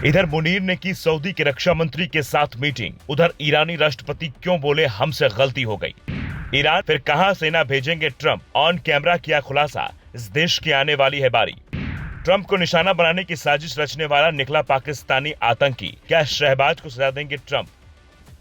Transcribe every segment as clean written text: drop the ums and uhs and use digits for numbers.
इधर मुनीर ने की सऊदी के रक्षा मंत्री के साथ मीटिंग। उधर ईरानी राष्ट्रपति क्यों बोले हमसे गलती हो गई। ईरान फिर कहां सेना भेजेंगे ट्रंप, ऑन कैमरा किया खुलासा। इस देश की आने वाली है बारी। ट्रंप को निशाना बनाने की साजिश रचने वाला निकला पाकिस्तानी आतंकी। क्या शहबाज को सजा देंगे ट्रंप।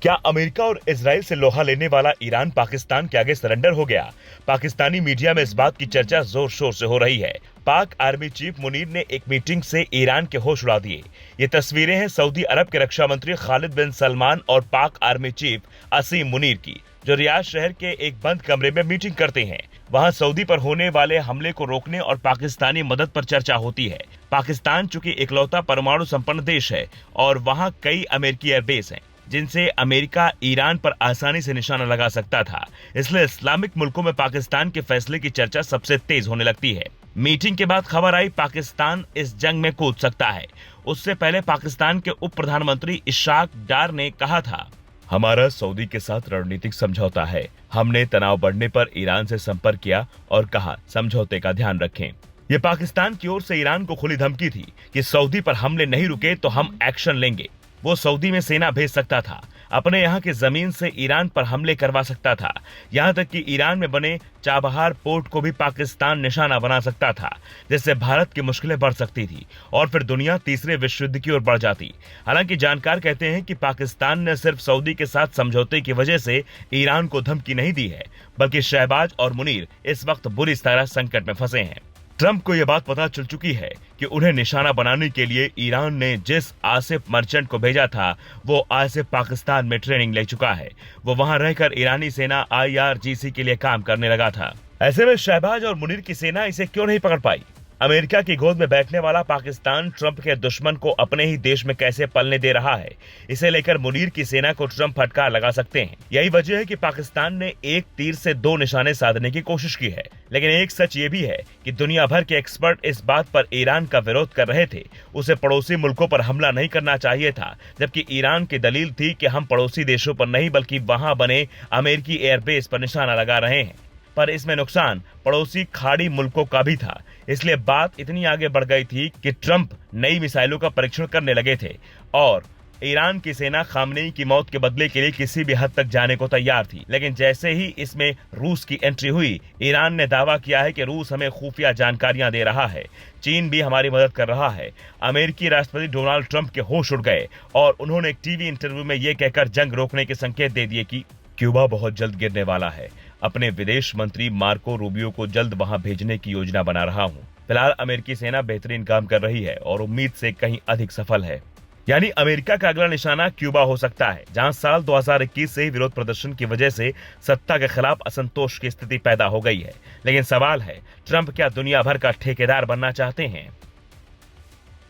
क्या अमेरिका और इजराइल से लोहा लेने वाला ईरान पाकिस्तान के आगे सरेंडर हो गया। पाकिस्तानी मीडिया में इस बात की चर्चा जोर शोर से हो रही है। पाक आर्मी चीफ मुनीर ने एक मीटिंग से ईरान के होश उड़ा दिए। ये तस्वीरें हैं सऊदी अरब के रक्षा मंत्री खालिद बिन सलमान और पाक आर्मी चीफ असीम मुनीर की, जो रियाद शहर के एक बंद कमरे में मीटिंग करते हैं। वहां सऊदी पर होने वाले हमले को रोकने और पाकिस्तानी मदद पर चर्चा होती है। पाकिस्तान चूंकि इकलौता परमाणु संपन्न देश है और वहां कई अमेरिकी एयरबेस हैं, जिनसे अमेरिका ईरान पर आसानी से निशाना लगा सकता था, इसलिए इस्लामिक मुल्कों में पाकिस्तान के फैसले की चर्चा सबसे तेज होने लगती है। मीटिंग के बाद खबर आई पाकिस्तान इस जंग में कूद सकता है। उससे पहले पाकिस्तान के उप प्रधानमंत्री इशाक डार ने कहा था, हमारा सऊदी के साथ रणनीतिक समझौता है। हमने तनाव बढ़ने पर ईरान से संपर्क किया और कहा समझौते का ध्यान रखें। ये पाकिस्तान की ओर से ईरान को खुली धमकी थी कि सऊदी पर हमले नहीं रुके तो हम एक्शन लेंगे। वो सऊदी में सेना भेज सकता था, अपने यहाँ की जमीन से ईरान पर हमले करवा सकता था। यहाँ तक कि ईरान में बने चाबहार पोर्ट को भी पाकिस्तान निशाना बना सकता था, जिससे भारत की मुश्किलें बढ़ सकती थी और फिर दुनिया तीसरे विश्व युद्ध की ओर बढ़ जाती। हालांकि जानकार कहते हैं कि पाकिस्तान ने सिर्फ सऊदी के साथ समझौते की वजह से ईरान को धमकी नहीं दी है, बल्कि शहबाज और मुनीर इस वक्त बुरी तरह संकट में फंसे हैं। ट्रंप को यह बात पता चल चुकी है कि उन्हें निशाना बनाने के लिए ईरान ने जिस आसिफ मर्चेंट को भेजा था, वो आसिफ पाकिस्तान में ट्रेनिंग ले चुका है। वो वहां रहकर ईरानी सेना IRGC के लिए काम करने लगा था। ऐसे में शहबाज और मुनीर की सेना इसे क्यों नहीं पकड़ पाई। अमेरिका की गोद में बैठने वाला पाकिस्तान ट्रंप के दुश्मन को अपने ही देश में कैसे पलने दे रहा है, इसे लेकर मुनीर की सेना को ट्रंप फटकार लगा सकते हैं। यही वजह है कि पाकिस्तान ने एक तीर से दो निशाने साधने की कोशिश की है। लेकिन एक सच ये भी है कि दुनिया भर के एक्सपर्ट इस बात पर ईरान का विरोध कर रहे थे। उसे पड़ोसी मुल्कों पर हमला नहीं करना चाहिए था, जबकि ईरान की दलील थी कि हम पड़ोसी देशों पर नहीं बल्कि वहां बने अमेरिकी एयरबेस पर निशाना लगा रहे हैं। पर इसमें नुकसान पड़ोसी खाड़ी मुल्कों का भी था। इसलिए बात इतनी आगे बढ़ गई थी कि ट्रंप नई मिसाइलों का परीक्षण करने लगे थे और ईरान की सेना खामनेई की मौत के बदले के लिए किसी भी हद तक जाने को तैयार थी। लेकिन जैसे ही इसमें रूस की एंट्री हुई, ईरान ने दावा किया है कि रूस हमें खुफिया जानकारियां दे रहा है, चीन भी हमारी मदद कर रहा है। अमेरिकी राष्ट्रपति डोनाल्ड ट्रंप के होश उड़ गए और उन्होंने एक टीवी इंटरव्यू में यह कहकर जंग रोकने के संकेत दे दिए कि क्यूबा बहुत जल्द गिरने वाला है। अपने विदेश मंत्री मार्को रूबियो को जल्द वहां भेजने की योजना बना रहा हूं। फिलहाल अमेरिकी सेना बेहतरीन काम कर रही है और उम्मीद से कहीं अधिक सफल है। यानी अमेरिका का अगला निशाना क्यूबा हो सकता है, जहां साल 2021 से ही विरोध प्रदर्शन की वजह से सत्ता के खिलाफ असंतोष की स्थिति पैदा हो गई है। लेकिन सवाल है, ट्रंप क्या दुनिया भर का ठेकेदार बनना चाहते हैं।